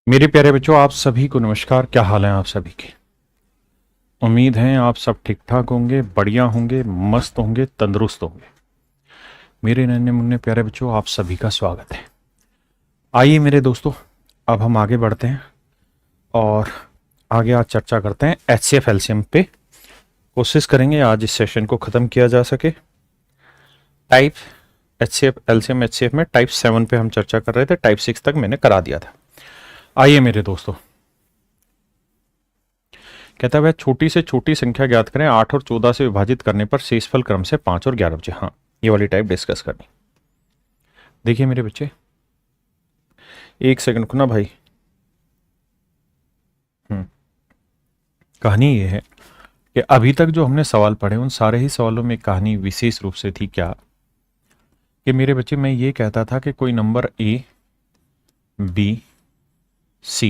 मेरे प्यारे बच्चों, आप सभी को नमस्कार। क्या हाल है आप सभी के? उम्मीद है आप सब ठीक ठाक होंगे, बढ़िया होंगे, मस्त होंगे, तंदुरुस्त होंगे। मेरे नन्हे मुन्ने प्यारे बच्चों, आप सभी का स्वागत है। आइए मेरे दोस्तों, अब हम आगे बढ़ते हैं और आगे आज चर्चा करते हैं एचसीएफ एलसीएम पे। कोशिश करेंगे आज इस सेशन को ख़त्म किया जा सके। टाइप एचसीएफ एलसीएम एचसीएफ में टाइप 7 पे हम चर्चा कर रहे थे, टाइप 6 तक मैंने करा दिया था। आइए मेरे दोस्तों, कहता है वह छोटी से छोटी संख्या ज्ञात करें, 8 और 14 से विभाजित करने पर शेषफल क्रम से 5 और 11 बचे। हाँ, ये वाली टाइप डिस्कस करनी। देखिए मेरे बच्चे, एक सेकंड को ना भाई। कहानी ये है कि अभी तक जो हमने सवाल पढ़े उन सारे ही सवालों में कहानी विशेष रूप से थी क्या, कि मेरे बच्चे मैं ये कहता था कि कोई number A B C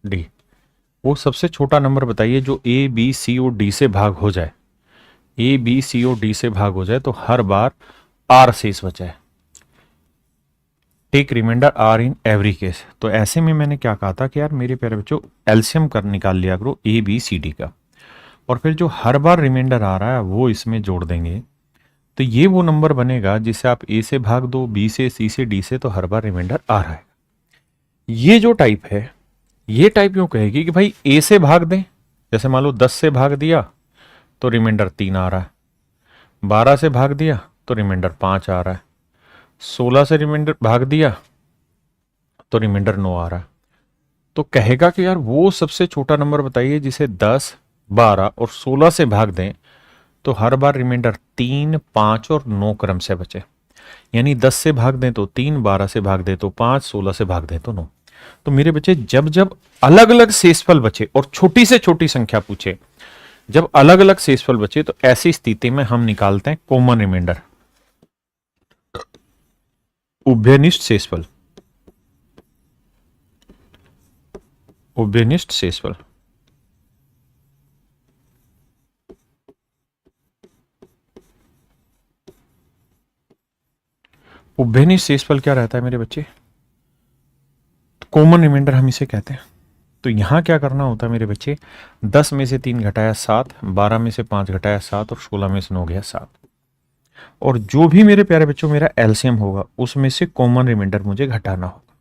D, वो सबसे छोटा नंबर बताइए जो ए बी सी और डी से भाग हो जाए। ए बी सी और डी से भाग हो जाए तो हर बार आर शेष बचा है। Take remainder R in every case. तो ऐसे में मैंने क्या कहा था कि यार मेरे प्यारे बच्चों, एलसीएम कर निकाल लिया करो ए बी सी डी का, और फिर जो हर बार रिमाइंडर आ रहा है वो इसमें जोड़ देंगे। तो ये वो नंबर बनेगा जिसे आप ए से भाग दो, बी से, सी से, डी से, तो हर बार रिमाइंडर आ रहा है। ये जो टाइप है, ये टाइप यूं कहेगी कि भाई ए से भाग दें। जैसे मान लो 10 से भाग दिया तो रिमाइंडर 3 आ रहा है, 12 से भाग दिया तो रिमाइंडर 5 आ रहा है, 16 से रिमाइंडर भाग दिया तो रिमाइंडर 9 आ रहा है। तो कहेगा कि यार वो सबसे छोटा नंबर बताइए जिसे 10, 12 और 16 से भाग दें तो हर बार रिमाइंडर 3, 5 और 9 क्रम से बचे। यानी 10 से भाग दें तो 3, 12 से भाग दें तो 5, 16 से भाग दें तो 9। तो मेरे बच्चे, जब जब अलग अलग शेषफल बचे और छोटी से छोटी संख्या पूछे, जब अलग अलग शेषफल बचे, तो ऐसी स्थिति में हम निकालते हैं कॉमन रिमाइंडर, उभयनिष्ठ शेषफल। उभयनिष्ठ शेषफल उभयनिष्ठ शेषफल क्या रहता है मेरे बच्चे? कॉमन रिमाइंडर हम इसे कहते हैं। तो यहां क्या करना होता है मेरे बच्चे? 10 में से 3 घटाया 7, 12 में से 5 घटाया 7 और 16 में से 9 गया 7। और जो भी मेरे प्यारे बच्चों मेरा एलसीएम होगा उसमें से कॉमन रिमाइंडर मुझे घटाना होगा,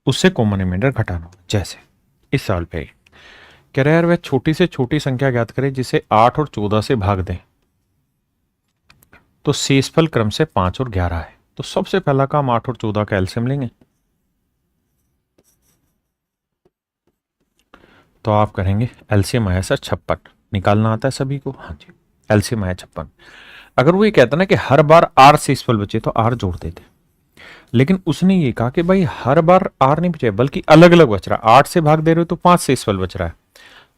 उससे कॉमन रिमाइंडर घटाना होगा। जैसे इस साल पे कह रहा है यार वह छोटी से छोटी संख्या ज्ञात करे जिसे 8 और 14 से भाग दें तो शेषफल क्रम से 5 और 11 है। तो सबसे पहला काम 8 और 14 का एलसीएम लेंगे। तो आप करेंगे एलसीएम आया सर 56, निकालना आता है सभी को? हाँ जी, एलसीएम आया 56। अगर वो ये कहता ना कि हर बार आर शेषफल बचे तो आर जोड़ देते, लेकिन उसने ये कहा कि भाई हर बार आर नहीं बचे बल्कि अलग अलग बच रहा है। 8 से भाग दे रहे हो तो 5 शेषफल बच रहा है,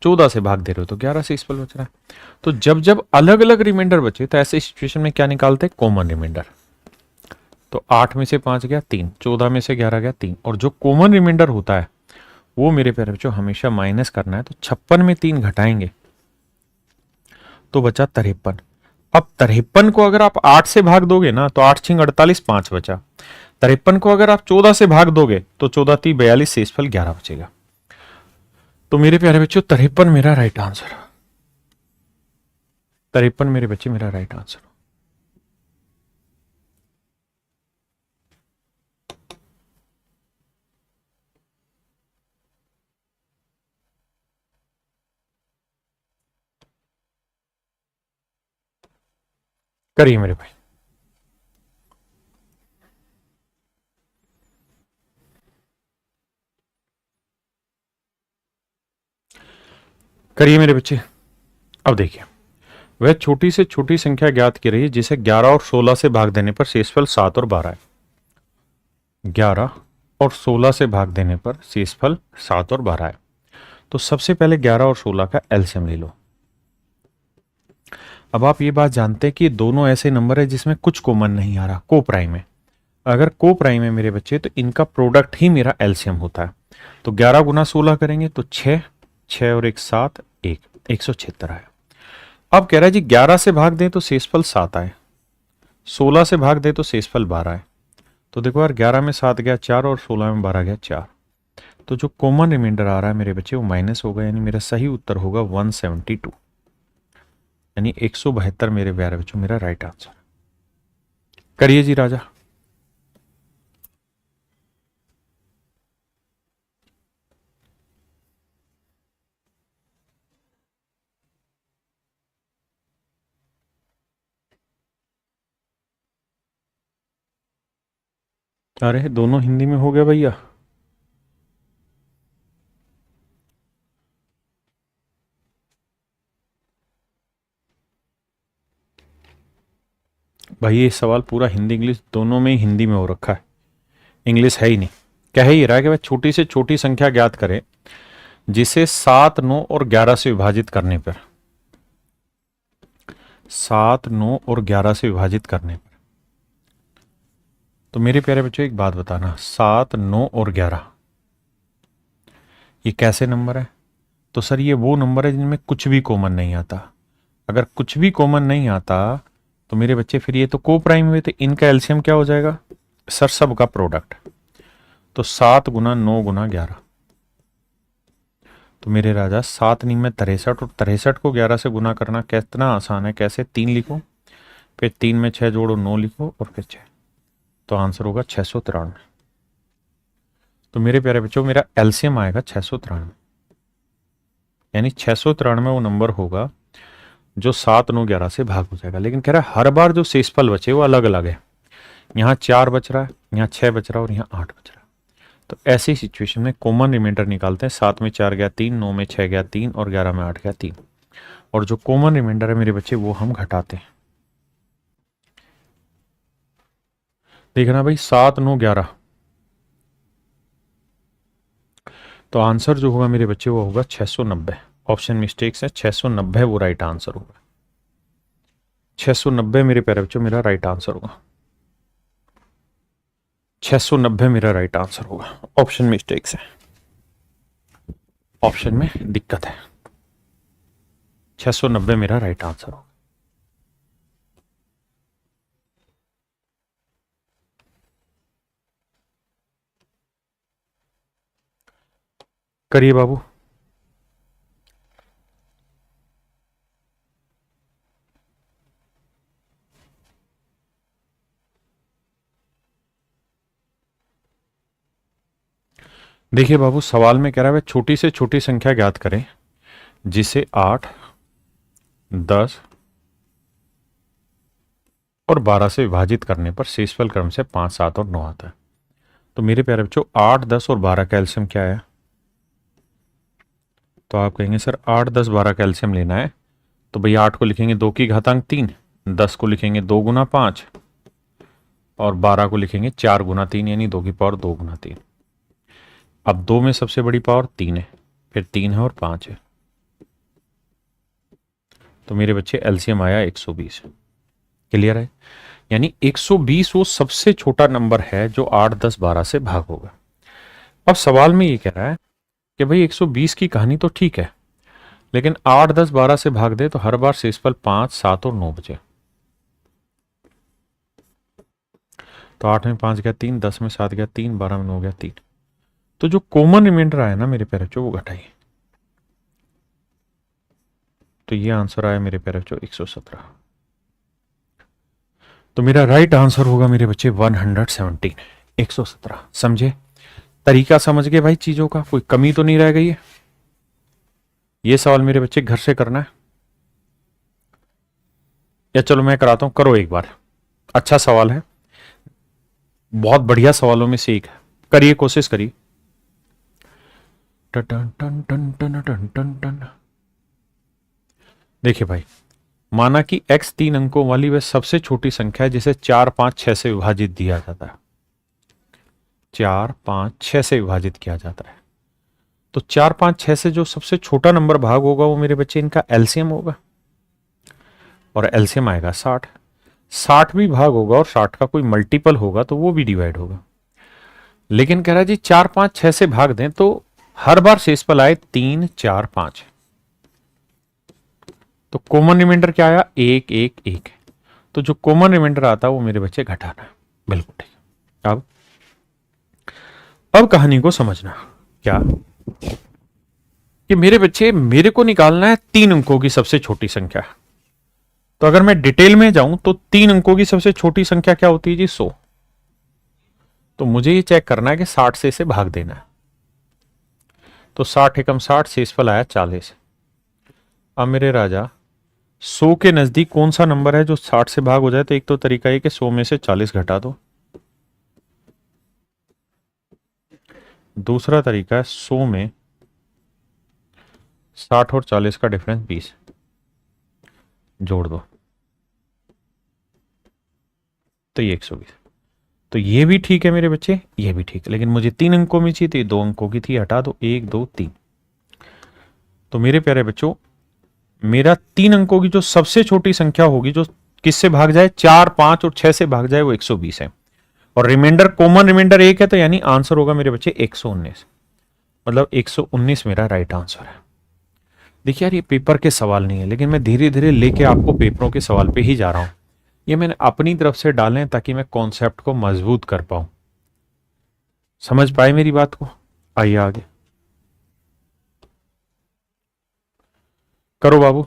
14 से भाग दे रहे हो तो 11 शेषफल बच रहा है। तो जब जब अलग अलग रिमाइंडर बचे तो ऐसे सिचुएशन में क्या निकालते हैं? Common remainder. तो 8 में से 5 गया 3, 14 में से 11 गया 3, और जो कॉमन रिमाइंडर होता है वो मेरे प्यारे बच्चों हमेशा माइनस करना है। तो 56 में 3 घटाएंगे तो बचा 53। अब 53 को अगर आप 8 से भाग दोगे ना तो 8 छिंग 48, 5 बचा। 53 को अगर आप 14 से भाग दोगे तो 14 3 42, शेषफल 11 बचेगा। तो मेरे प्यारे बच्चों 53 मेरा राइट आंसर। 53 मेरे बच्चे मेरा राइट आंसर। करिए मेरे भाई। करिए मेरे बच्चे। अब देखिए, वह छोटी से छोटी संख्या ज्ञात की रही है जिसे 11 और 16 से भाग देने पर शेषफल 7 और 12 है। 11 और 16 से भाग देने पर शेषफल 7 और 12 है। तो सबसे पहले 11 और 16 का एलसीएम ले लो। अब आप ये बात जानते हैं कि ये दोनों ऐसे नंबर है जिसमें कुछ कॉमन नहीं आ रहा, को प्राइम है। अगर को प्राइम है मेरे बच्चे तो इनका प्रोडक्ट ही मेरा एलसीएम होता है। तो 11 गुना 16 करेंगे तो 6, 6 और 1 7, 1, 176 आया। अब कह रहा है जी 11 से भाग दें तो शेषफल 7 आए, 16 से भाग दें तो शेषफल 12 है। तो देखो यार 11 में 7 गया 4 और 16 में 12 गया 4। तो जो कॉमन रिमाइंडर आ रहा है मेरे बच्चे वो माइनस होगा, यानी मेरा सही उत्तर होगा 172, यानी 172 मेरे प्यारे बच्चों मेरा राइट आंसर। करिए जी राजा। अरे दोनों हिंदी में हो गया भैया। भाई ये सवाल पूरा हिंदी इंग्लिश दोनों में ही हिंदी में हो रखा है, इंग्लिश है ही नहीं। कह ही रहा है कि भाई छोटी से छोटी संख्या ज्ञात करें जिसे 7, 9 और 11 से विभाजित करने पर, 7, 9 और 11 से विभाजित करने पर। तो मेरे प्यारे बच्चों एक बात बताना, 7, 9 और 11 ये कैसे नंबर है? तो सर ये वो नंबर है जिनमें कुछ भी कॉमन नहीं आता। अगर कुछ भी कॉमन नहीं आता तो मेरे बच्चे फिर ये तो को प्राइम हुए, तो इनका एलसीएम क्या हो जाएगा? सर सब का प्रोडक्ट। तो 7 गुना 9 गुना 11, तो मेरे राजा 7 नी में 63, और 63 को 11 से गुना करना कितना आसान है। कैसे? 3 लिखो, फिर 3 में 6 जोड़ो, 9 लिखो और फिर 6, तो आंसर होगा 693। तो मेरे प्यारे बच्चों मेरा एलसीएम आएगा 693, यानी 693 वो नंबर होगा जो 7, 9, 11 से भाग हो जाएगा। लेकिन कह रहा है हर बार जो शेषफल बचे वो अलग अलग है, यहाँ 4 बच रहा है, यहाँ 6 बच रहा है और यहाँ 8 बच रहा है। तो ऐसी सिचुएशन में कॉमन रिमाइंडर निकालते हैं। 7 में 4 गया 3, 9 में 6 गया 3 और 11 में 8 गया 3, और जो कॉमन रिमाइंडर है मेरे बच्चे वो हम घटाते हैं। देखना भाई 7, 9, 11, तो आंसर जो होगा मेरे बच्चे वो होगा 690। ऑप्शन मिस्टेक्स है, 690 वो राइट आंसर होगा। 690 मेरे प्यारे बच्चों मेरा राइट आंसर होगा। 690 मेरा राइट आंसर होगा। ऑप्शन मिस्टेक्स है, ऑप्शन में दिक्कत है। 690 मेरा राइट आंसर होगा। करिए बाबू। देखिए बाबू सवाल में कह रहा है छोटी से छोटी संख्या ज्ञात करें जिसे 8, 10 और 12 से विभाजित करने पर शेषफल क्रम से 5, 7 और 9 आता है। तो मेरे प्यारे बच्चों 8, 10 और 12 का एलसीएम क्या है? तो आप कहेंगे सर 8, 10, 12 का एलसीएम लेना है, तो भैया 8 को लिखेंगे 2 की घातांक 3, 10 को लिखेंगे 2 गुना 5 और 12 को लिखेंगे 4 गुना 3, यानी 2 की पावर 2 गुना 3। अब 2 में सबसे बड़ी पावर 3 है, फिर 3 है और 5 है, तो मेरे बच्चे एलसीएम आया 120। क्लियर है? यानी 120 वो सबसे छोटा नंबर है जो 8, 10, 12 से भाग होगा। अब सवाल में ये कह रहा है कि भाई 120 की कहानी तो ठीक है, लेकिन 8, 10, 12 से भाग दे तो हर बार शेषफल 5, 7 और 9 बचे। तो 8 में 5 गया 3, 10 में 7 गया 3, 12 में 9 गया 3। तो जो कॉमन रिमाइंडर आया ना मेरे प्यारे बच्चों वो घटाइए, तो ये आंसर आया मेरे प्यारे बच्चों 117। तो मेरा राइट आंसर होगा मेरे बच्चे 117, 117। समझे? तरीका समझ गए भाई? चीजों का कोई कमी तो नहीं रह गई है? ये सवाल मेरे बच्चे घर से करना है या चलो मैं कराता हूं, करो एक बार। अच्छा सवाल है, बहुत बढ़िया सवालों में से एक है, करिए कोशिश करिए। टन टन टन टन टन टन टन। देखिए भाई माना कि x 3 अंकों वाली वह सबसे छोटी संख्या है जिसे 4, 5, 6 से विभाजित दिया जाता है। 4, 5, 6 से विभाजित किया जाता है। तो 4, 5, 6 से जो सबसे छोटा नंबर भाग होगा वो मेरे बच्चे इनका एलसीएम होगा, और एलसीएम आएगा 60। 60 भी भाग होगा और 60 का कोई मल्टीपल होगा तो वो भी डिवाइड होगा। लेकिन कह रहा है जी 4, 5, 6 से भाग दें तो हर बार शेषफल आए 3, 4, 5। तो कॉमन रिमाइंडर क्या आया? 1, 1, 1। तो जो कॉमन रिमाइंडर आता है वो मेरे बच्चे घटाना है। बिल्कुल ठीक। अब कहानी को समझना। क्या कि मेरे बच्चे, मेरे को निकालना है 3 अंकों की सबसे छोटी संख्या। तो अगर मैं डिटेल में जाऊं तो 3 अंकों की सबसे छोटी संख्या क्या होती है जी? 100। तो मुझे ये चेक करना है कि 60 से इसे भाग देना है। तो 60 एकम 60, शेषफल आया 40। अब मेरे राजा 100 के नजदीक कौन सा नंबर है जो 60 से भाग हो जाए? तो एक तो तरीका है कि 100 में से 40 घटा दो। दूसरा तरीका है 100 में 60 और 40 का डिफरेंस 20 जोड़ दो, तो ये 120। तो ये भी ठीक है मेरे बच्चे, ये भी ठीक है, लेकिन मुझे 3 अंकों में चाहिए, तो ये 2 अंकों की थी, हटा दो। 1 2 3। तो मेरे प्यारे बच्चों, मेरा 3 अंकों की जो सबसे छोटी संख्या होगी जो किससे भाग जाए? 4 5 और 6 से भाग जाए, वो 120 है। और रिमाइंडर, कॉमन रिमाइंडर 1 है, तो यानी आंसर होगा मेरे बच्चे 119। मतलब 119 मेरा राइट आंसर है। देखिए यार, ये पेपर के सवाल नहीं है, लेकिन मैं धीरे धीरे लेके आपको पेपरों के सवाल पे ही जा रहा हूं। ये मैंने अपनी तरफ से डाले हैं ताकि मैं कॉन्सेप्ट को मजबूत कर पाऊं। समझ पाए मेरी बात को? आइए आगे करो बाबू।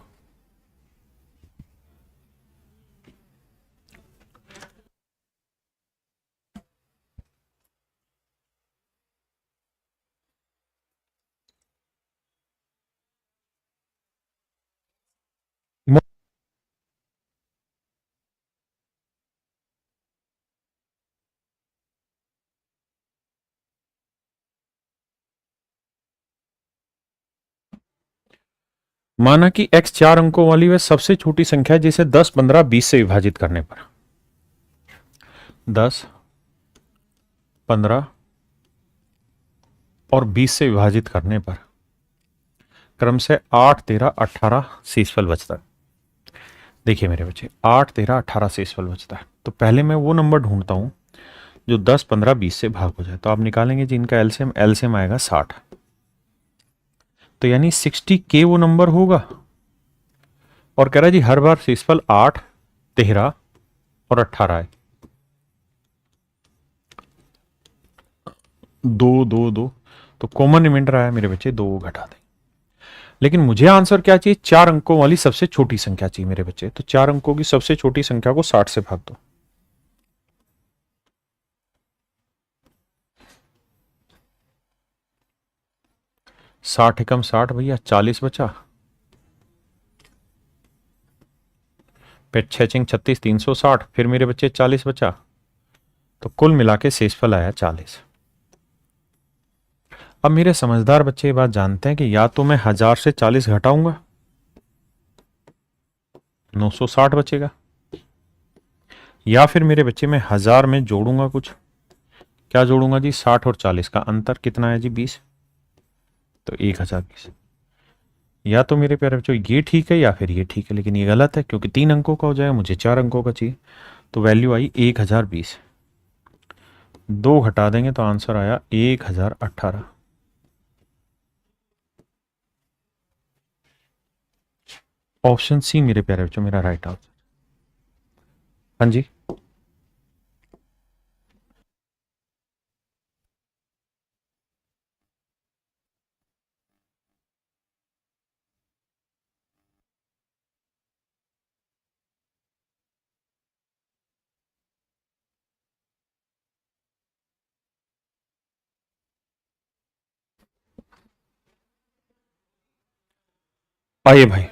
माना कि x 4 अंकों वाली वह सबसे छोटी संख्या है जिसे 10 15 20 से विभाजित करने पर 10 15 और 20 से विभाजित करने पर क्रम से 8 13 18 शेषफल बचता है। देखिए मेरे बच्चे, 8 13 18 शेषफल बचता है। तो पहले मैं वो नंबर ढूंढता हूं जो 10 15 20 से भाग हो जाए। तो आप निकालेंगे जी इनका एलसीएम, एलसीएम आएगा 60। तो यानी 60 के वो नंबर होगा। और कह रहा है जी हर बार शेषफल 8 13 और 18 है। 2 2 2। तो कॉमन रिमाइंडर आया मेरे बच्चे 2, घटा दें। लेकिन मुझे आंसर क्या चाहिए? 4 अंकों वाली सबसे छोटी संख्या चाहिए मेरे बच्चे। तो 4 अंकों की सबसे छोटी संख्या को 60 से भाग दो। साठ एकम 60 भैया, 40 बचा। फिर 6 चिंग 36, 360, फिर मेरे बच्चे 40 बचा। तो कुल मिला के शेषफल आया 40। अब मेरे समझदार बच्चे ये बात जानते हैं कि या तो मैं 1000 से 40 घटाऊंगा, 960 बचेगा, या फिर मेरे बच्चे मैं 1000 में जोड़ूंगा कुछ। क्या जोड़ूंगा जी? 60 और 40 का अंतर कितना है जी? 20। तो 1020। या तो मेरे प्यारे बच्चों ये ठीक है या फिर ये ठीक है, लेकिन ये गलत है क्योंकि 3 अंकों का हो जाएगा, मुझे 4 अंकों का चाहिए। तो वैल्यू आई 1020। 2 घटा देंगे तो आंसर आया 1018। ऑप्शन सी मेरे प्यारे बच्चों मेरा राइट आंसर। हाँ जी। आइए भाई,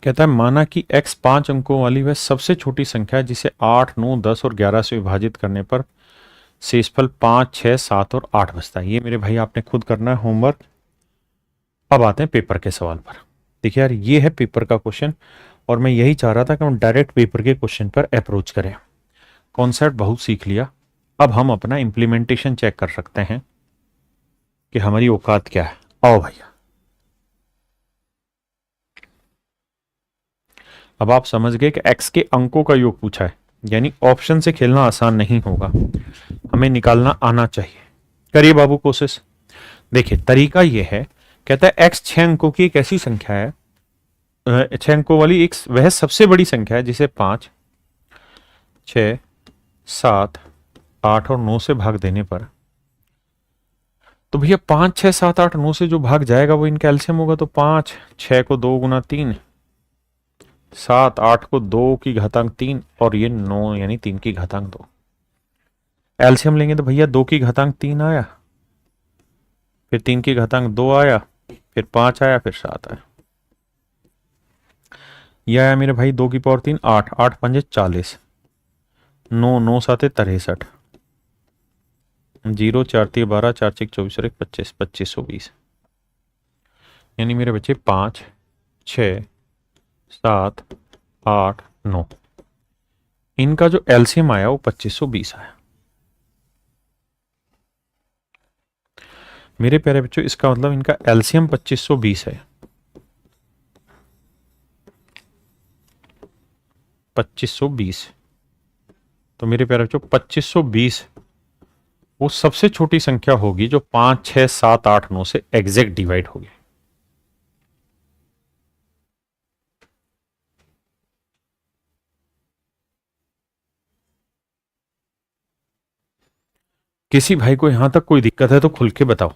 कहता है माना कि x 5 अंकों वाली वह सबसे छोटी संख्या है जिसे 8 9 10 और 11 से विभाजित करने पर शेषफल 5 6 7 और 8 बचता है। ये मेरे भाई आपने खुद करना है होमवर्क। अब आते हैं पेपर के सवाल पर। देखिए यार, ये है पेपर का क्वेश्चन और मैं यही चाह रहा था कि हम डायरेक्ट पेपर के क्वेश्चन पर अप्रोच करें। कॉन्सेप्ट बहुत सीख लिया, अब हम अपना इंप्लीमेंटेशन चेक कर सकते हैं कि हमारी औकात क्या है। आओ भैया, अब आप समझ गए कि x के अंकों का योग पूछा है, यानी ऑप्शन से खेलना आसान नहीं होगा, हमें निकालना आना चाहिए। करिए बाबू कोशिश। देखिए तरीका यह है, कहता है x 6 अंकों की एक ऐसी संख्या है, 6 अंकों वाली एक वह सबसे बड़ी संख्या है जिसे 5 6 7 8 और 9 से भाग देने पर तो भैया 5 6 7 8 9 से जो भाग जाएगा वो इनका एलसीएम होगा। तो 5 6 को 2 गुना 3, 7 8 को 2 की घातांक 3 और ये 9 यानी 3 की घातांक 2। एलसीएम लेंगे तो भैया 2 की घातांक 3 आया, फिर 3 की घातांक 2 आया, फिर 5 आया, फिर 7 आया। यह आया मेरे भाई 2 की पावर 3 8, 8 पंजे 40, 9 9 7 63, 0 4 3 12, 4 6 24 और 1 25, 2520। यानी मेरे बच्चे 5 6 7 8 9, इनका जो एलसीएम आया वो 2520 आया। मेरे प्यारे बच्चों इसका मतलब इनका एलसीएम 2520 है। 2520, तो मेरे प्यारे बच्चों 2520 वो सबसे छोटी संख्या होगी जो 5 6 7 8 9 से एग्जैक्ट डिवाइड होगी। किसी भाई को यहां तक कोई दिक्कत है तो खुल के बताओ।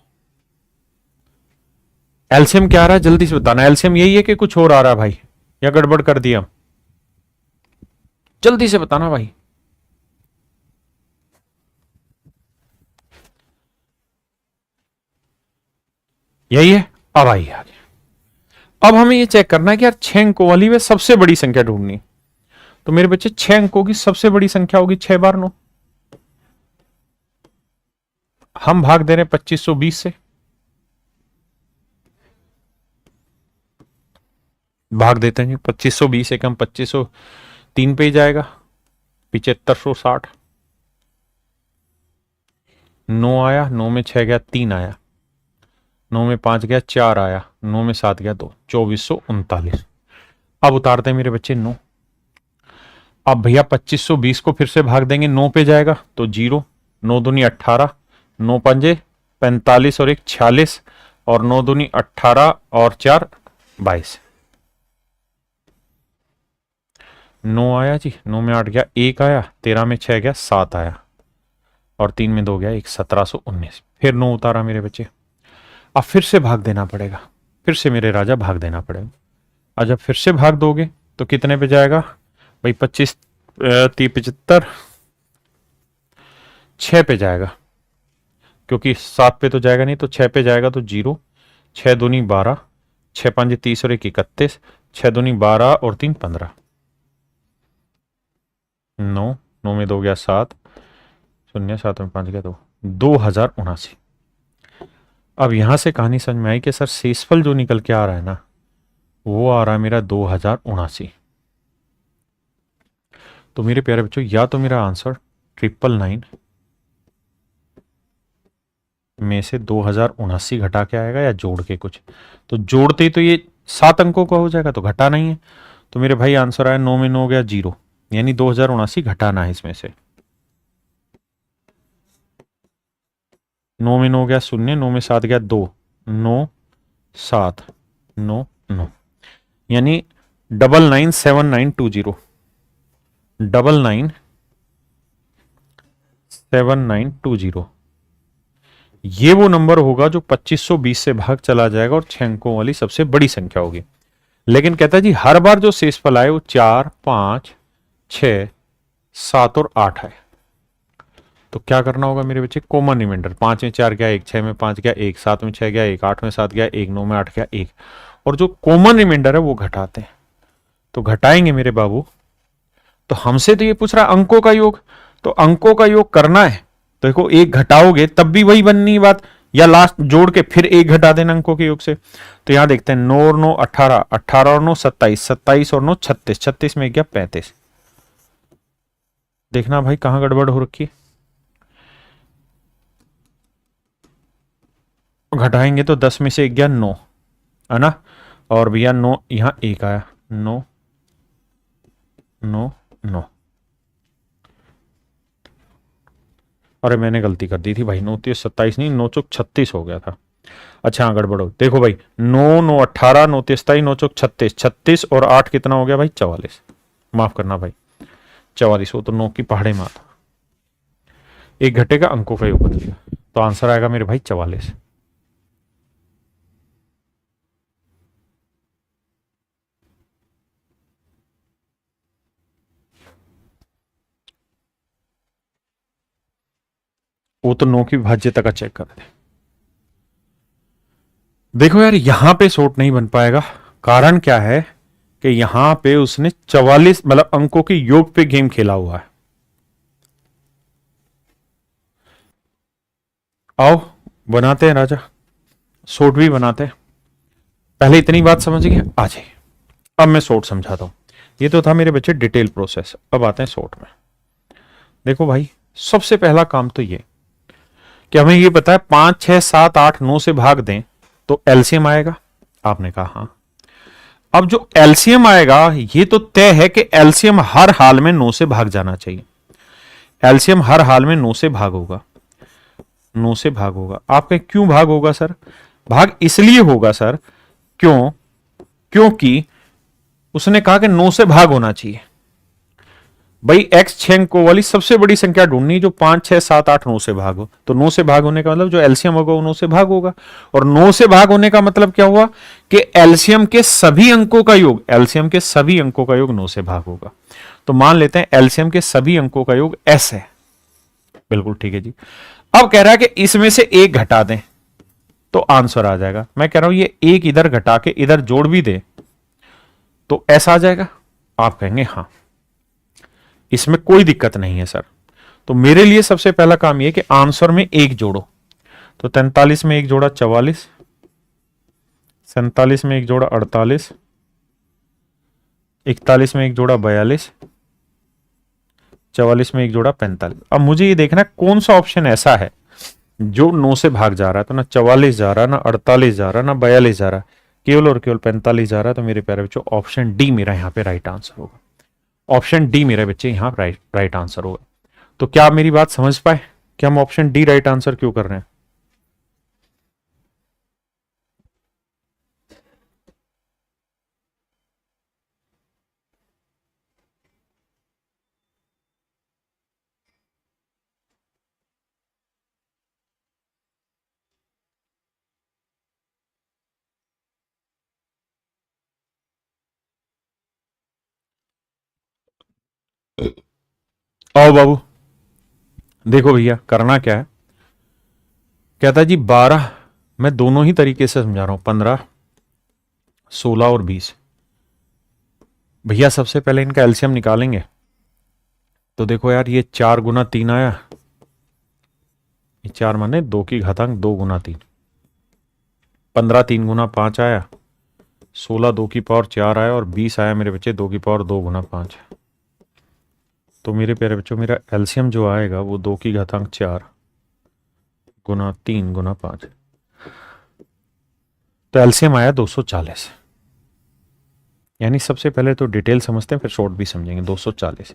एलसीएम क्या आ रहा है जल्दी से बताना। एलसीएम यही है कि कुछ और आ रहा है भाई, या गड़बड़ कर दिया? जल्दी से बताना भाई। यही है। अब आई आगे। अब हमें ये चेक करना है कि यार 6 अंकों वाली में सबसे बड़ी संख्या ढूंढनी। तो मेरे बच्चे 6 अंकों की सबसे बड़ी संख्या होगी 6 बार 9। हम भाग दे रहे हैं 2520 से, भाग देते हैं 2520 एक हम 2503 पे ही जाएगा, 7560। 9 आया, 9 में 6 गया 3 आया, 9 में 5 गया 4 आया, 9 में 7 गया 2, 2439। अब उतारते हैं मेरे बच्चे 9। अब भैया 2520 को फिर से भाग देंगे 9 पे जाएगा तो 0, 9 दूनी 18, 9 पंजे 45 और 1 46, और 9 दूनी 18 और 4 22। 9 आया जी, 9 में 8 गया 1 आया, 13 में 6 गया 7 आया, और 3 में 2 गया 1, 1719। फिर 9 उतारा मेरे बच्चे। अब फिर से भाग देना पड़ेगा, फिर से मेरे राजा भाग देना पड़ेगा। और जब फिर से भाग दोगे तो कितने पे जाएगा भाई? 25 30 75 6 पे जाएगा, क्योंकि 7 पे तो जाएगा नहीं, तो 6 पे जाएगा तो 0, 6 दूनी 12, 6 5 30 और 1 31, 6 दूनी 12 और 3 15, 9, 9 में 2 गया 7, 0 7 में 5 गया 2, 2079। अब यहां से कहानी समझ में आई कि सर शेषफल जो निकल के आ रहा है ना, वो आ रहा है मेरा 2079। तो मेरे प्यारे बच्चों या तो मेरा आंसर 999 में से 2079 घटा के आएगा, या जोड़ के कुछ। तो जोड़ते ही तो ये 7 अंकों का हो जाएगा, तो घटा नहीं है। तो मेरे भाई आंसर आया 9 में 9 गया 0, यानी 2079 घटाना है इसमें से। 9 में 9 गया 0, 9 में 7 गया 2, 9 7 9 9, यानी 997920, 997920। ये वो नंबर होगा जो 2520 से भाग चला जाएगा और 6 अंकों वाली सबसे बड़ी संख्या होगी। लेकिन कहता है जी हर बार जो शेषफल आए वो 4 5 6 7 और 8 है। तो क्या करना होगा मेरे बच्चे? Common reminder. 5 में 4 गया 1, 6 में 5 गया 1, 7 में 6 गया 1, 8 में 7 गया 1, 9 में 8 गया 1, और जो कॉमन रिमाइंडर है वो घटाते हैं। तो घटाएंगे मेरे बाबू। तो हमसे तो ये पूछ रहा है अंकों का योग, तो अंकों का योग करना है तो देखो 1 घटाओगे तब भी वही बननी बात, या लास्ट जोड़ के फिर 1 घटा देना अंकों के योग से। तो यहां देखते हैं 9 और 9 18, 18 और 9 27, 27 और 9 36, 36 में गया 35। देखना भाई कहां गड़बड़ हो रखी है। घटाएंगे तो 10 में से 1 गया 9, है ना, और भैया 9 यहां 1 आया, 9 9 9। अरे मैंने गलती कर दी थी भाई, 9 3 27 नहीं, 9 चौक 36 हो गया था। अच्छा हाँ गड़बड़ हो, देखो भाई 9 9 18, 9 23 9 चौक 36, 36 और 8 कितना हो गया भाई? 44। माफ करना भाई 44, वो तो 9 की पहाड़े में आता। 1 घटेगा अंकों का योग बदलेगा, तो आंसर आएगा मेरे भाई 44। वो तो 9 की भाज्यता का चेक कर दे। देखो यार यहां पे शॉर्ट नहीं बन पाएगा। कारण क्या है कि यहां पे उसने 44 मतलब अंकों के योग पे गेम खेला हुआ है। आओ बनाते हैं राजा, शॉर्ट भी बनाते हैं। पहले इतनी बात समझ गए, आ जाइए अब मैं शॉर्ट समझाता हूं। ये तो था मेरे बच्चे डिटेल प्रोसेस, अब आते हैं शॉर्ट में। देखो भाई सबसे पहला काम तो ये कि हमें ये पता है 5 6 7 8 9 से भाग दें तो एलसीएम आएगा। आपने कहा हाँ। अब जो एलसीएम आएगा ये तो तय है कि एलसीएम हर हाल में 9 से भाग जाना चाहिए। एलसीएम हर हाल में 9 से भाग होगा, 9 से भाग होगा। आपके क्यों भाग होगा सर? भाग इसलिए होगा सर क्यों, क्योंकि उसने कहा कि 9 से भाग होना चाहिए। भाई एक्स 6 अंकों वाली सबसे बड़ी संख्या ढूंढनी जो 5 6 7 8 9 से भाग हो। तो 9 से भाग होने का मतलब जो एलसीएम होगा वो 9 से भाग होगा। और 9 से भाग होने का मतलब क्या हुआ कि एलसीएम के सभी अंकों का योग, एलसीएम के सभी अंकों का योग 9 से भाग होगा। तो मान लेते हैं एलसीएम के सभी अंकों का योग एस है। बिल्कुल ठीक है जी। अब कह रहा है कि इसमें से एक घटा दें तो आंसर आ जाएगा। मैं कह रहा हूं ये एक इधर घटा के इधर जोड़ भी दे तो एस आ जाएगा। आप कहेंगे हाँ इसमें कोई दिक्कत नहीं है सर। तो मेरे लिए सबसे पहला काम यह कि आंसर में एक जोड़ो। तो 43 में एक जोड़ा 44, 47 में एक जोड़ा 48, 41 में एक जोड़ा 42, 44 में एक जोड़ा 45। अब मुझे ये देखना है कौन सा ऑप्शन ऐसा है जो 9 से भाग जा रहा है। तो ना 44 जा रहा, ना 48 जा रहा, ना 42 जा रहा, केवल और केवल 45 जा रहा है। तो मेरे प्यारे बच्चों ऑप्शन डी मेरा यहां पे राइट आंसर होगा। ऑप्शन डी मेरे बच्चे यहां राइट आंसर होगा। तो क्या आप मेरी बात समझ पाए कि हम ऑप्शन डी राइट आंसर क्यों कर रहे हैं? आओ बाबू देखो भैया करना क्या है। कहता है जी 12, मैं दोनों ही तरीके से समझा रहा हूं, 15 16 और 20। भैया सबसे पहले इनका एलसीएम निकालेंगे। तो देखो यार ये 4 गुना 3 आया, ये 4 माने 2 की घातांक 2 गुना 3, 15 3 गुना 5 आया, 16 2 की पावर 4 आया और 20 आया मेरे बच्चे 2 की पावर 2 गुना 5। तो मेरे प्यारे बच्चों मेरा एलसीएम जो आएगा वो 2 की घातांक 4 गुना 3 गुना 5। तो एलसीएम आया 240। यानी सबसे पहले तो डिटेल समझते हैं फिर शॉर्ट भी समझेंगे। 240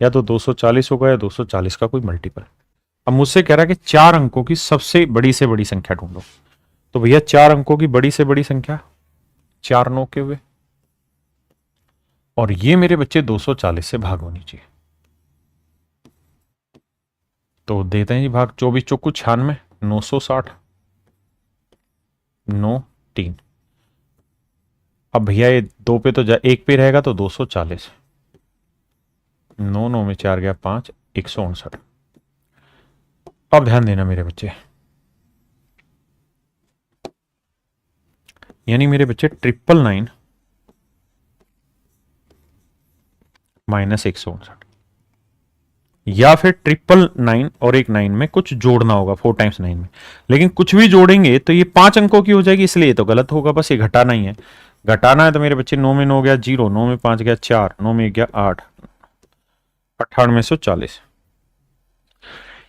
या तो 240 होगा या 240 का कोई मल्टीपल। अब मुझसे कह रहा है कि 4 अंकों की सबसे बड़ी से बड़ी संख्या ढूंढो। तो भैया 4 अंकों की बड़ी से बड़ी संख्या 4 9 के हुए और ये मेरे बच्चे 240 से भाग होनी चाहिए। तो देते हैं जी भाग। 24 चौकू 96, 960, 9 3। अब भैया ये 2 पे तो 1 पे रहेगा तो 240, 9 9 में 4 गया 5, 159। अब ध्यान देना मेरे बच्चे, यानी मेरे बच्चे 999 माइनस 159 या फिर 999 और एक 9 में कुछ जोड़ना होगा 4 टाइम्स 9 में। लेकिन कुछ भी जोड़ेंगे तो ये 5 अंकों की हो जाएगी, इसलिए तो गलत होगा। बस ये घटाना ही है। घटाना है तो मेरे बच्चे 9 में 9 गया 0, 9 में 5 गया 4, 9 में 1 गया 8, 9840।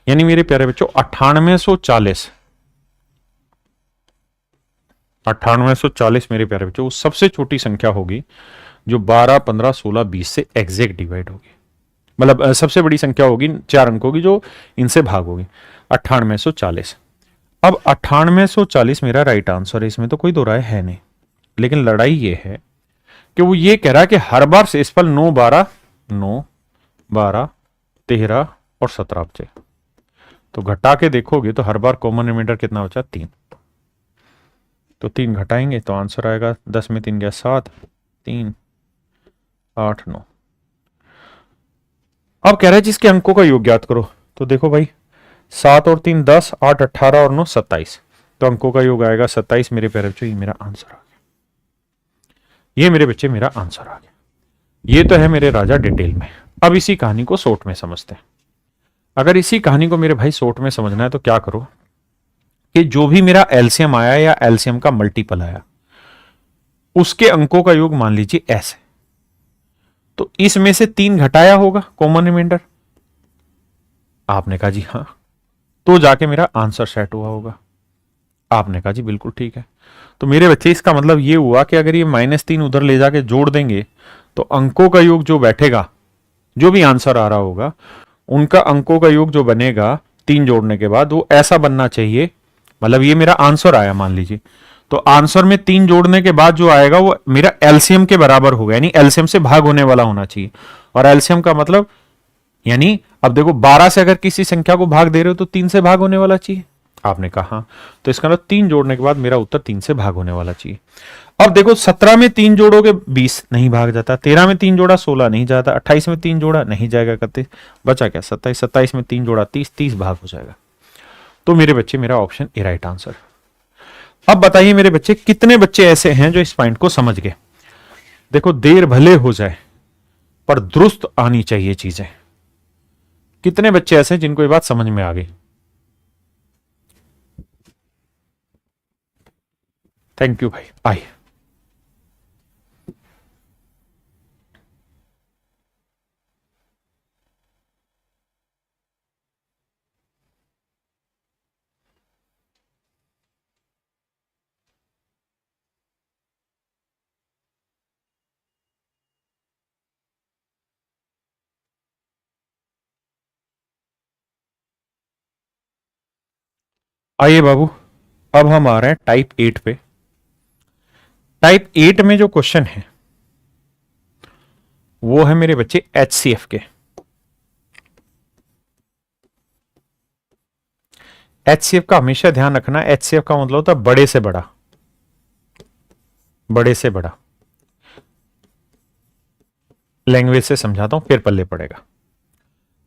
यानी मेरे प्यारे बच्चों 9840, 9840 मेरे प्यारे बच्चों वो सबसे छोटी संख्या होगी जो 12 15 16 20 से एग्जैक्ट डिवाइड होगी। मतलब सबसे बड़ी संख्या होगी 4 अंकों की जो इनसे भाग होगी, 9840। अब 9840 मेरा राइट आंसर है, इसमें तो कोई दो राय है नहीं। लेकिन लड़ाई ये है कि वो ये कह रहा है कि हर बार शेषफल 9 12 9 12 13 और 17 बचे। तो घटा के देखोगे तो हर बार कॉमन रिमाइंडर कितना बचा? 3। तो 3 घटाएंगे तो आंसर आएगा 10 में 3 गया 7, 3 8 9। अब कह रहा है जिसके अंकों का योग ज्ञात करो। तो देखो भाई 7 और 3 10, 8 18 और 9 27, तो अंकों का योग आएगा 27 मेरे प्यारे बच्चों। ये मेरा आंसर आ गया, ये मेरे बच्चे मेरा आंसर आ गया। ये तो है मेरे राजा डिटेल में। अब इसी कहानी को शॉर्ट में समझते हैं। अगर इसी कहानी को मेरे भाई शॉर्ट में समझना है तो क्या करो कि जो भी मेरा एलसीएम आया या एलसीएम का मल्टीपल आया, उसके अंकों का योग मान लीजिए ऐसे, तो इसमें से 3 घटाया होगा कॉमन रिमाइंडर। आपने कहा जी हाँ, तो जाके मेरा आंसर सेट हुआ होगा। आपने कहा जी बिल्कुल ठीक है। तो मेरे बच्चे इसका मतलब ये हुआ कि अगर ये -3 उधर ले जाके जोड़ देंगे तो अंकों का योग जो बैठेगा, जो भी आंसर आ रहा होगा, उनका अंकों का योग जो बनेगा 3 जोड़ने के बाद वो ऐसा बनना चाहिए। मतलब ये मेरा आंसर आया मान लीजिए, तो आंसर में 3 जोड़ने के बाद जो आएगा वो मेरा एलसीएम के बराबर होगा, यानी एलसीएम से भाग होने वाला होना चाहिए। और एलसीएम का मतलब यानी अब देखो 12 से अगर किसी संख्या को भाग दे रहे हो तो 3 से भाग होने वाला चाहिए। आपने कहा हाँ, तो इसका मतलब 3 जोड़ने के बाद मेरा उत्तर 3 से भाग होने वाला चाहिए। अब देखो 17 में 3 जोड़ोगे 20 नहीं भाग जाता, 13 में 3 जोड़ा 16 नहीं जाता, 28 में 3 जोड़ा नहीं जाएगा, 31 बचा क्या 27, 27 में 3 जोड़ा 30, 30 भाग हो जाएगा। तो मेरे बच्चे मेरा ऑप्शन ए राइट आंसर। अब बताइए मेरे बच्चे कितने बच्चे ऐसे हैं जो इस पॉइंट को समझ गए। देखो देर भले हो जाए पर दुरुस्त आनी चाहिए चीजें। कितने बच्चे ऐसे हैं जिनको ये बात समझ में आ गई? थैंक यू भाई। आइए आइए बाबू, अब हम आ रहे हैं टाइप 8 पे। टाइप 8 में जो क्वेश्चन है वो है मेरे बच्चे एचसीएफ के। एचसीएफ का हमेशा ध्यान रखना, एचसीएफ का मतलब होता है बड़े से बड़ा, बड़े से बड़ा। लैंग्वेज से समझाता हूं फिर पल्ले पड़ेगा।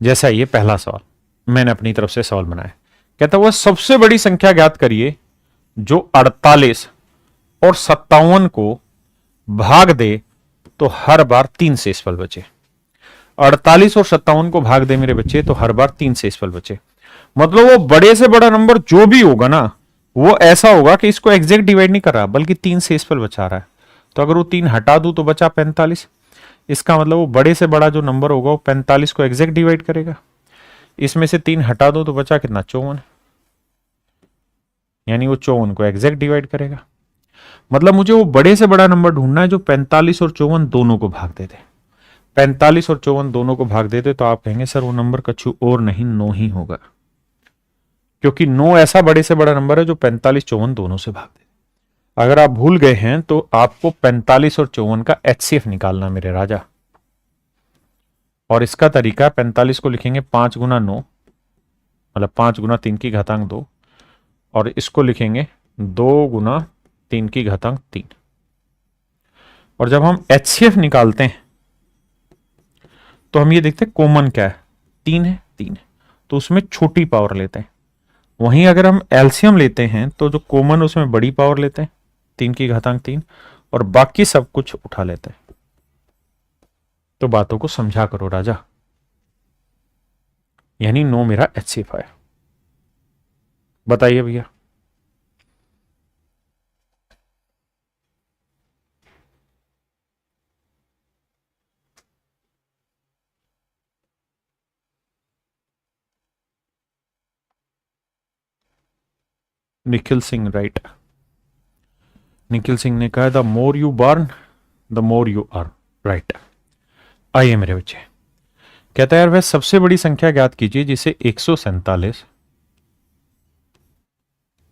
जैसा ये पहला सवाल मैंने अपनी तरफ से सवाल बनाया, कहता हुआ सबसे बड़ी संख्या ज्ञात करिए जो 48 और 57 को भाग दे तो हर बार 3 शेषफल बचे। 48 और 57 को भाग दे मेरे बच्चे तो हर बार 3 शेषफल बचे। मतलब वो बड़े से बड़ा नंबर जो भी होगा ना, वो ऐसा होगा कि इसको एग्जैक्ट डिवाइड नहीं कर रहा बल्कि 3 शेषफल बचा रहा है। तो अगर वो 3 हटा दूं तो बचा 45। इसका मतलब वो बड़े से बड़ा जो नंबर होगा वो 45 को एग्जैक्ट डिवाइड करेगा। इसमें से 3 हटा दो तो बचा कितना 54, यानी वो 54 को एग्जैक्ट डिवाइड करेगा। मतलब मुझे वो बड़े से बड़ा नंबर ढूंढना है जो 45 और 54 दोनों को भाग देते। 45 और 54 दोनों को भाग देते तो आप कहेंगे सर वो नंबर कछु और नहीं 9 ही होगा, क्योंकि 9 ऐसा बड़े से बड़ा नंबर है जो 45 54 दोनों से भाग देते। अगर आप भूल गए हैं तो आपको 45 और 54 का एचसीएफ निकालना मेरे राजा। और इसका तरीका 45 को लिखेंगे 5 गुना 9, मतलब 5 गुना 3 की घातांक 2, और इसको लिखेंगे 2 गुना 3 की घातांक 3। और जब हम एचसीएफ निकालते हैं तो हम ये देखते हैं कॉमन क्या है, 3 है, 3 है, तो उसमें छोटी पावर लेते हैं। वहीं अगर हम एलसीएम लेते हैं तो जो कॉमन उसमें बड़ी पावर लेते हैं 3 की घातांक 3, और बाकी सब कुछ उठा लेते हैं। तो बातों को समझा करो राजा, यानी 9 मेरा एचसीएफ आया। बताइए भैया। निखिल सिंह राइट। निखिल सिंह ने कहा the more you burn the more you earn, right. आइए मेरे बच्चे, कहता है यार वह सबसे बड़ी संख्या ज्ञात कीजिए जिसे 147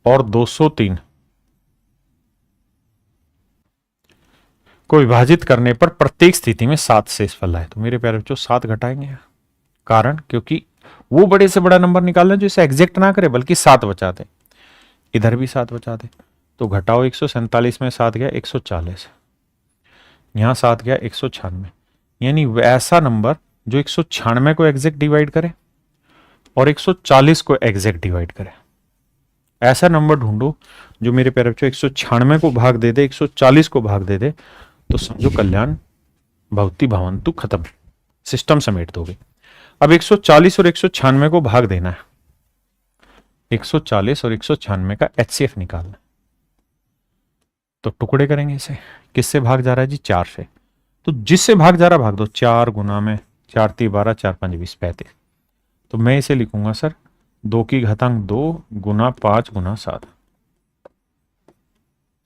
और 203 को विभाजित करने पर प्रत्येक स्थिति में 7 शेषफल आए। तो मेरे प्यारे बच्चों 7 घटाएंगे, कारण क्योंकि वो बड़े से बड़ा नंबर निकालना जो इसे एग्जैक्ट ना करे बल्कि 7 बचा दे, इधर भी 7 बचा दे। तो घटाओ 147 में 7 गया 140, यहां 7 गया 196, यानी वैसा नंबर जो 196 को एग्जैक्ट डिवाइड करे और 140 को एग्जैक्ट डिवाइड करे। ऐसा नंबर ढूंढो जो मेरे प्यारे बच्चों 196 को भाग दे दे, 140 को भाग दे दे, तो समझो कल्याण भवती भवंतु खत्म, सिस्टम समेट दोगे। अब 140 और 196 को भाग देना है, 140 और 196 का HCF निकालना है। तो टुकड़े करेंगे इसे, किससे भाग जा रहा है जी? 4 से। तो जिससे भाग जा रहा भाग दो, 4 गुना में 4 × 12, 4 × 5 = 20, 35। तो मैं इसे लिखूंगा सर 2 की घातांक 2 गुना 5 गुना 7।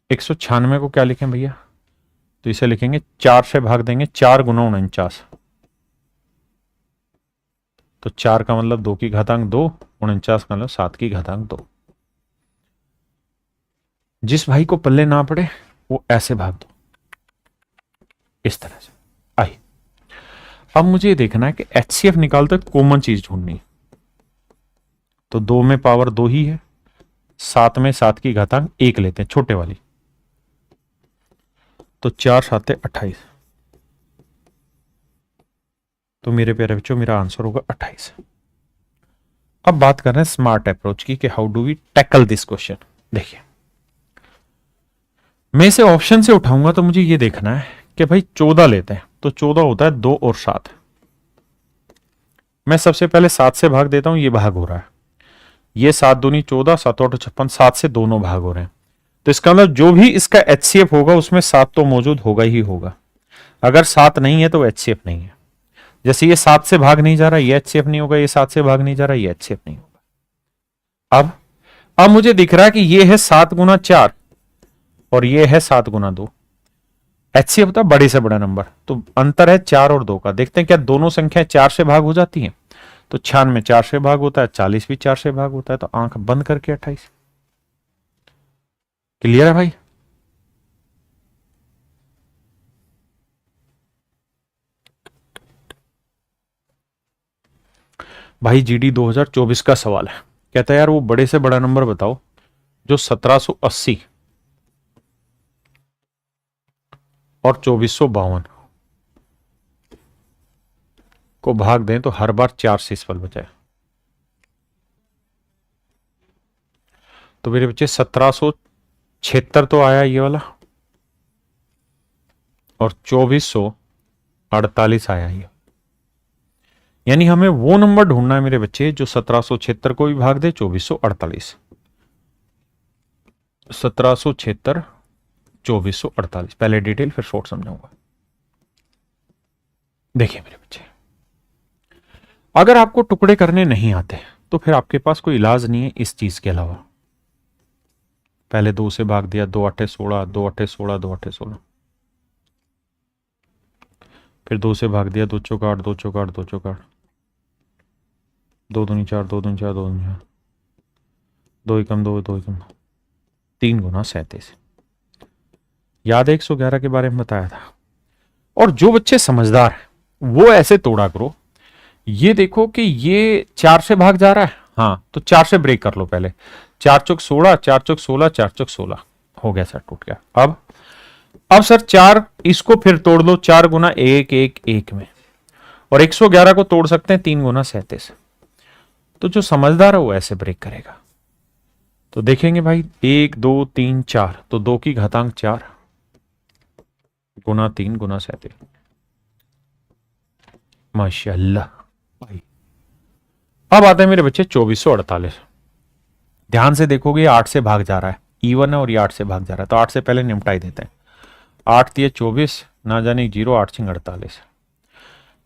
196 को क्या लिखें भैया? तो इसे लिखेंगे 4 से भाग देंगे, 4 गुना 49। तो 4 का मतलब 2 की घातांक 2, 49 का मतलब 7 की घातांक 2। जिस भाई को पल्ले ना पड़े वो ऐसे भाग दो, इस तरह से। आई अब मुझे ये देखना है कि HCF निकालते कॉमन चीज ढूंढनी। तो 2 में पावर 2 ही है, 7 में 7 की घातांक 1 लेते हैं, छोटे वाली। तो 4 × 7 = 28। तो मेरे प्यारे बच्चों मेरा आंसर होगा 28। अब बात कर रहे हैं स्मार्ट अप्रोच की कि how do we tackle this question. देखिए मैं इसे ऑप्शन से उठाऊंगा तो मुझे ये देखना है कि भाई 14 लेते हैं, तो 14 होता है 2 और 7। मैं सबसे पहले 7 से भाग देता हूं, ये भाग हो रहा है, ये 7 दूनी 14, 7 8 56, 7 से दोनों भाग हो रहे हैं। तो इसका मतलब जो भी इसका HCF होगा उसमें 7 तो मौजूद होगा ही होगा। अगर 7 नहीं है तो HCF नहीं है। जैसे ये 7 से भाग नहीं जा रहा, ये HCF नहीं होगा, ये 7 से भाग नहीं जा रहा, ये HCF नहीं होगा। अब मुझे दिख रहा है कि ये है 7 × 4 और ये है 7 × 2। HCF होता है बड़े से बड़ा नंबर, तो अंतर है 4 और 2 का। देखते हैं क्या दोनों संख्याएं 4 से भाग हो जाती हैं। तो 96 4 से भाग होता है, 40 भी 4 से भाग होता है। तो आंख बंद करके 28। क्लियर है भाई? भाई GD 2024 का सवाल है, कहता है यार वो बड़े से बड़ा नंबर बताओ जो 1780 और 2452 को भाग दें तो हर बार 4 से इस फल बचाए। तो मेरे बच्चे 1776 तो आया ये वाला, और 2448 आया ये। यानी हमें वो नंबर ढूंढना है मेरे बच्चे जो 1776 को भी भाग दे 2448। 1776 2448, पहले डिटेल फिर शॉर्ट समझाऊंगा। देखिए मेरे बच्चे, अगर आपको टुकड़े करने नहीं आते तो फिर आपके पास कोई इलाज नहीं है इस चीज के अलावा। पहले 2 से भाग दिया, 2 8 16, 2 8 16, 2 8 16। फिर 2 से भाग दिया, 2 चौका 8, 2 चौका 8, 2 चौका 8, 2 दूनी 4, 2 दूनी 4, 2 दूनी 4, 2 एकम 2, 2 एकम 3 × 37। याद है 111 के बारे में बताया था। और जो बच्चे समझदार हैं वो ऐसे तोड़ा करो, ये देखो कि ये 4 से भाग जा रहा है, हाँ तो 4 से ब्रेक कर लो पहले। 4 चौक 16, 4 चौक 16, 4 चौक 16 हो गया सर, टूट गया। अब सर 4 इसको फिर तोड़ लो, 4 × 1 1 1 में, और 111 को तोड़ सकते हैं 3 × 37। तो जो समझदार है वो ऐसे ब्रेक करेगा। तो देखेंगे भाई 1 2 3 4, तो 2 की घातांक 4 गुना 3 × 37। माशाल्लाह भाई। अब आते हैं मेरे बच्चे 2448। ध्यान से देखोगे 8 से भाग जा रहा है, इवन है और ये 8 से भाग जा रहा है, तो 8 से पहले निपटा ही देते हैं। 8 दिए 24, ना जाने 0, 8 × 48।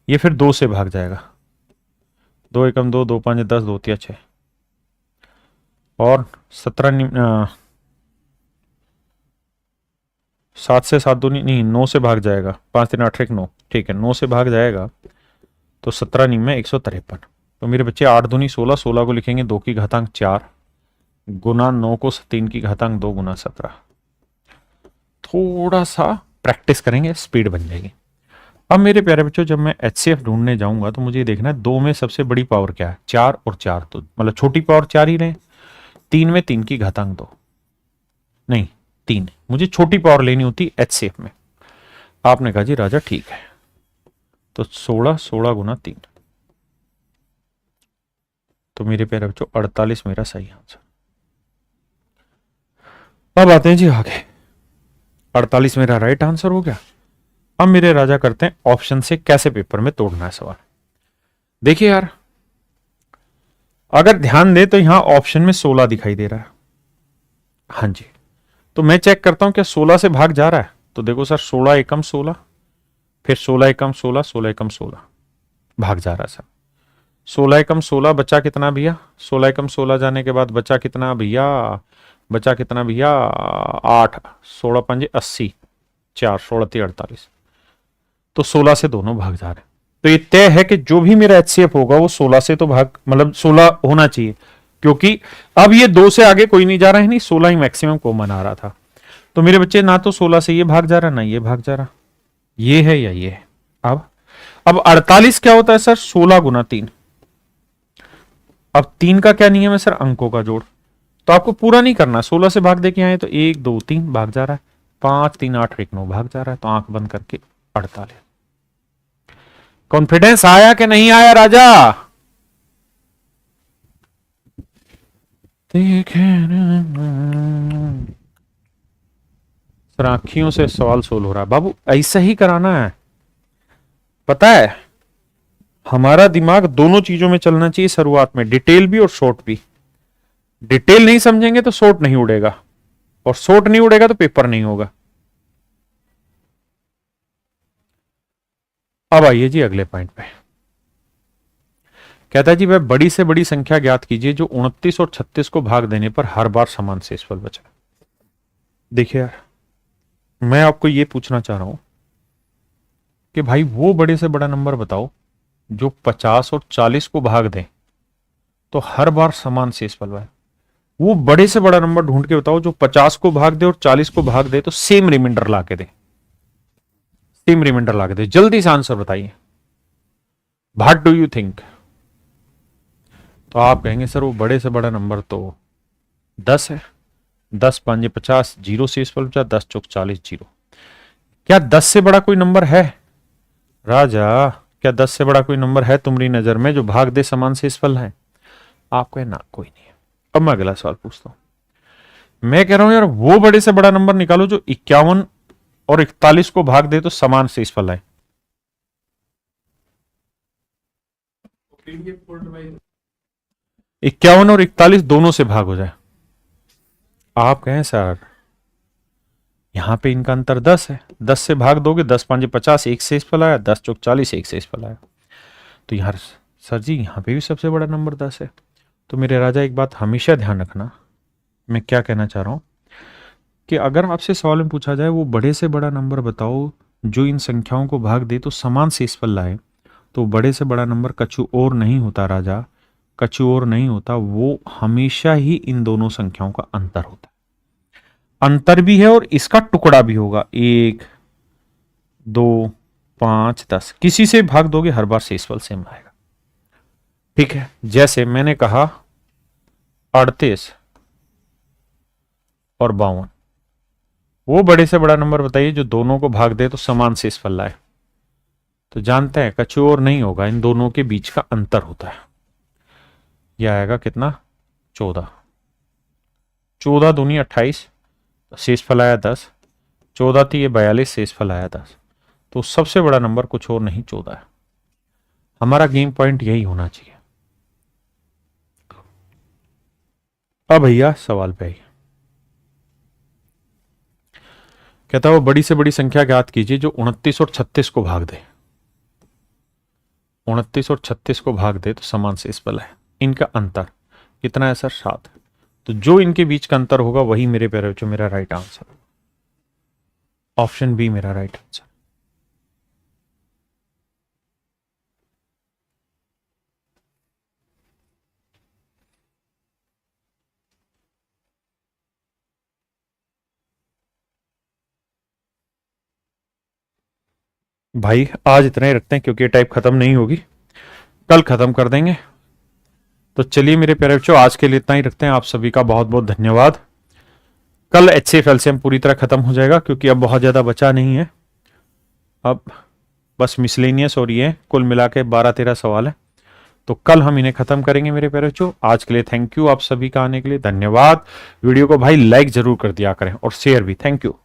ये फिर 2 से भाग जाएगा, 2 एकम 2, 2 5 10, 2 3 6, और 17 7 से 7 दूनी नहीं, 9 से भाग जाएगा, 5 3 8 1 9, ठीक है 9 से भाग जाएगा तो 17 9 में 153। तो मेरे बच्चे 8 दूनी 16, 16 को लिखेंगे 2 की घातांक 4 गुना 9 को 3 की घातांक 2 × 17। थोड़ा सा प्रैक्टिस करेंगे स्पीड बन जाएगी। अब मेरे प्यारे बच्चों जब मैं HCF ढूंढने जाऊंगा तो मुझे देखना है 2 में सबसे बड़ी पावर क्या है, 4 और 4, तो मतलब छोटी पावर 4 ही लें। 3 में 3 की घातांक 2 नहीं 3, मुझे छोटी पावर लेनी होती HCF में। आपने कहा जी राजा ठीक है, तो 16 16 × 3, तो मेरे प्यारे बच्चों 48 मेरा सही आंसर। अब आते हैं जी आगे। 48 मेरा राइट आंसर हो गया। अब मेरे राजा करते हैं ऑप्शन से कैसे पेपर में तोड़ना है सवाल। देखिए यार, अगर ध्यान दे तो यहां ऑप्शन में 16 दिखाई दे रहा है। हाँ जी, तो मैं चेक करता हूं क्या 16 से भाग जा रहा है। तो देखो सर, 16 एकम 16, फिर 16 एकम 16, 16 एकम 16 भाग जा रहा है सर। 16 एकम 16 बचा कितना भैया? 16 एकम 16 जाने के बाद बचा कितना भैया? बचा कितना भैया? 8, 16 पंजे 80, 4, 16 3 48। तो 16 से दोनों भाग जा रहे हैं। तो ये तय है कि जो भी मेरा एचसीएफ होगा वो 16 से तो भाग, मतलब 16 होना चाहिए, क्योंकि अब ये 2 से आगे कोई नहीं जा रहा है, नहीं 16 ही मैक्सिमम कॉमन आ रहा था। तो मेरे बच्चे ना तो 16 से ये भाग जा रहा, ना ये भाग जा रहा, ये है या ये है। अब 48 क्या होता है सर? 16 गुना 3। अब 3 का क्या नियम है सर? अंकों का जोड़। तो आपको पूरा नहीं करना, 16 से भाग दे के आए तो 1 2 3 भाग जा रहा है, 5 3 8 1 9 भाग जा रहा है। तो आंख बंद करके 48। कॉन्फिडेंस आया कि नहीं आया राजा? सर आंखियों से सवाल सोल हो रहा है बाबू, ऐसा ही कराना है। पता है, हमारा दिमाग दोनों चीजों में चलना चाहिए शुरुआत में, डिटेल भी और शॉर्ट भी। डिटेल नहीं समझेंगे तो शॉर्ट नहीं उड़ेगा, और शॉर्ट नहीं उड़ेगा तो पेपर नहीं होगा। अब आइए जी अगले पॉइंट पे। कहता है जी वह बड़ी से बड़ी संख्या ज्ञात कीजिए जो 29 और 36 को भाग देने पर हर बार समान शेषफल बचा। देखिए यार, मैं आपको यह पूछना चाह रहा हूं कि भाई वो बड़े से बड़ा नंबर बताओ जो 50 और 40 को भाग दे तो हर बार समान शेषफल बचे। वो बड़े से बड़ा नंबर ढूंढ के बताओ जो 50 को भाग दे और 40 को भाग दे तो सेम रिमाइंडर ला के दे, सेम रिमाइंडर ला के दे। जल्दी से आंसर बताइए, व्हाट डू यू थिंक? तो आप कहेंगे सर वो बड़े से बड़ा नंबर तो 10 है, 10 5 50, 0 शेषफल बचा, 10 चौक 40 0। क्या 10 से बड़ा कोई नंबर है राजा? क्या 10 से बड़ा कोई नंबर है तुम्हारी नजर में जो भाग दे समान शेषफल है? आप कहें ना, कोई नहीं है। अब मैं अगला सवाल पूछता हूं। मैं कह रहा हूं यार वो बड़े से बड़ा नंबर निकालो जो 51 और 41 को भाग दे तो समान शेषफल है। 51 और 41 दोनों से भाग हो जाए। आप कहें सर यहां पे इनका अंतर 10 है, 10 से भाग दोगे, 10 5 50, एक शेषफल आया, 10 चौक 40, एक शेषफल आया। तो यार सर जी यहां पे भी सबसे बड़ा नंबर 10 है। तो मेरे राजा एक बात हमेशा ध्यान रखना, मैं क्या कहना चाह रहा हूं कि अगर आपसे सवाल में पूछा जाए वो बड़े से बड़ा नंबर बताओ जो इन संख्याओं को भाग दे तो समान शेषफल लाए, तो बड़े से बड़ा नंबर कछु और नहीं होता राजा, कछु और नहीं होता, वो हमेशा ही इन दोनों संख्याओं का अंतर होता है। अंतर भी है और इसका टुकड़ा भी होगा। 1 2 5 10 किसी से भाग दोगे हर बार शेषफल सेम आएगा। ठीक है, जैसे मैंने कहा 38 और 52, वो बड़े से बड़ा नंबर बताइए जो दोनों को भाग दे तो समान शेषफल लाए। तो जानते हैं कछु और नहीं होगा, इन दोनों के बीच का अंतर होता है। यह आएगा कितना? 14, 14 दूनी 28, शेषफल आया 10, 14 थी ये 42, शेषफल आया 10। तो सबसे बड़ा नंबर कुछ और नहीं 14 है। हमारा गेम पॉइंट यही होना चाहिए। अब भैया सवाल पे आइए। कहता है वो बड़ी से बड़ी संख्या ज्ञात कीजिए जो 29 और 36 को भाग दे। 29 और 36 को भाग दे तो समान शेषफल है। इनका अंतर कितना है सर? 7। तो जो इनके बीच का अंतर होगा वही मेरे प्यारे बच्चों मेरा राइट आंसर। ऑप्शन बी मेरा राइट आंसर। भाई आज इतना ही रखते हैं क्योंकि ये टाइप खत्म नहीं होगी, कल खत्म कर देंगे। तो चलिए मेरे प्यारे बच्चों आज के लिए इतना ही रखते हैं। आप सभी का बहुत बहुत धन्यवाद। कल एचसीएफ एलसीएम पूरी तरह खत्म हो जाएगा क्योंकि अब बहुत ज्यादा बचा नहीं है। अब बस मिसलेनियस और ये कुल मिला के 12-13 सवाल है। तो कल हम इन्हें खत्म करेंगे मेरे प्यारे बच्चों। आज के लिए थैंक यू, आप सभी का आने के लिए धन्यवाद। वीडियो को भाई लाइक जरूर कर दिया करें और शेयर भी। Thank you.